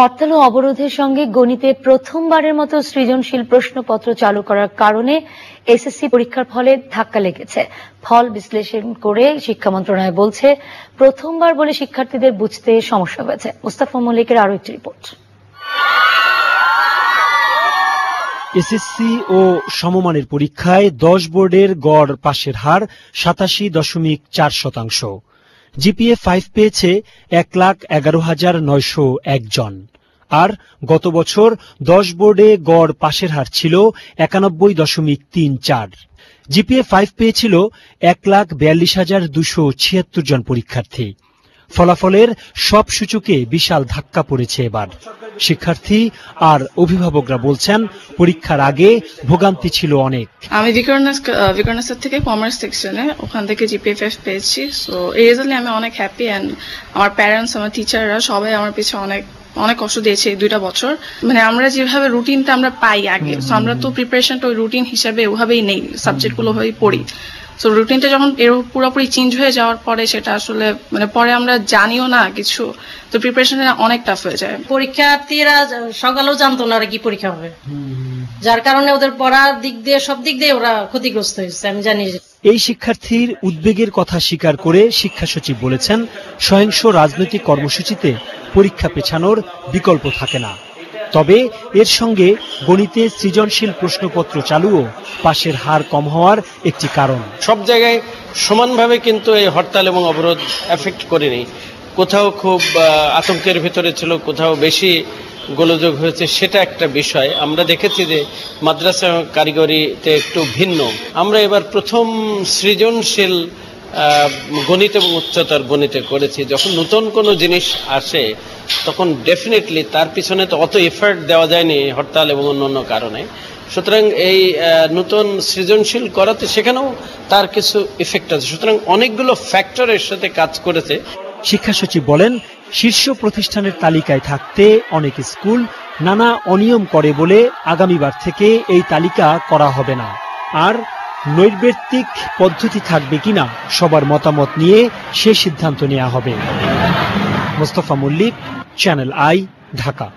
হরতাল ও অবরোধের সঙ্গে গণিতে প্রথমবারের মতো সৃজনশীল প্রশ্নপত্র চালু করার কারণে এসএসসি পরীক্ষার ফলে ধাক্কা লেগেছে। ফল বিশ্লেষণ করে শিক্ষা মন্ত্রণালয় বলছে, প্রথমবার বলে শিক্ষার্থীদের বুঝতে সমস্যা হয়েছে। মুস্তাফা মল্লিকের আরো একটি রিপোর্ট। এসএসসি ও সমমানের পরীক্ষায় 10 বোর্ডের গড় পাশের হার 87.4%। জিপিএ 5 পেয়েছে 1,11,901 জন। আর গত বছর 10 বোর্ডে গড় পাশের হার ছিল 91.34। জিপিএ 5 পেয়েছিল 1,42,276 জন পরীক্ষার্থী। ফলাফলের সব সূচকে বিশাল ধাক্কা পড়েছে এবার। শিক্ষার্থী আর অভিভাবকরা বলছেন, পরীক্ষার আগে ভোগান্তি ছিল অনেক। আমি ভিকারুন্নাসের থেকে কমার্স সেকশনে, ওখান থেকে জিপিএ 5 পেয়েছি। সো এই রেজাল্টে আমি অনেক হ্যাপি। অ্যান্ড আমার প্যারেন্টস, আমার টিচাররা সবাই আমার পিছনে অনেক কষ্ট দিয়েছে এই 2টা বছর। মানে আমরা যেভাবে রুটিনটা আমরা পাই আগে, সো আমরা তো প্রিপারেশনটা ওই রুটিন হিসাবে ওভাবেই নেই, সাবজেক্টগুলো হয়েই পড়ি। সো রুটিনটা যখন পুরোপুরি চেঞ্জ হয়ে যাওয়ার পরে সেটা আসলে মানে পরে আমরা জানিও না কিছু, তো প্রিপারেশনে অনেক টাফ হয়ে যায়। পরীক্ষার্থীরা সকালেও জানতো না কি পরীক্ষা হবে, যার কারণে ওদের পড়ার দিক দিয়ে সব দিক দিয়ে ওরা ক্ষতিগ্রস্ত হয়েছে। আমি জানি এই শিক্ষার্থীর উদ্বেগের কথা স্বীকার করে শিক্ষা সচিব বলেছেন, সহিংস রাজনৈতিক কর্মসূচিতে পরীক্ষা পেছানোর বিকল্প থাকে না। তবে এর সঙ্গে গণিতে সৃজনশীল প্রশ্নপত্র চালুও পাশের হার কম হওয়ার একটি কারণ। সব জায়গায় সমানভাবে কিন্তু এই হরতাল এবং অবরোধ এফেক্ট করেনি। কোথাও খুব আতঙ্কের ভিতরে ছিল, কোথাও বেশি গোলযোগ হয়েছে, সেটা একটা বিষয়। আমরা দেখেছি যে মাদ্রাসা কারিগরিতে একটু ভিন্ন। আমরা এবার প্রথম সৃজনশীল গণিত এবং উচ্চতর গণিতে করেছি। যখন নতুন কোনো জিনিস আসে তখন ডেফিনেটলি তার পিছনে তো অত এফার্ট দেওয়া যায়নি হরতাল এবং অন্যান্য কারণে। সুতরাং এই নতুন সৃজনশীল করাতে সেখানেও তার কিছু ইফেক্ট আছে। সুতরাং অনেকগুলো ফ্যাক্টরের সাথে কাজ করেছে। শিক্ষা সচিব বলেন, শীর্ষ প্রতিষ্ঠানের তালিকায় থাকতে অনেক স্কুল নানা অনিয়ম করে বলে আগামীবার থেকে এই তালিকা করা হবে না। আর নৈর্ব্যক্তিক পদ্ধতি থাকবে কিনা সবার মতামত নিয়ে সে সিদ্ধান্ত নেওয়া হবে। Mustafa Mallick, channel I, Dhaka.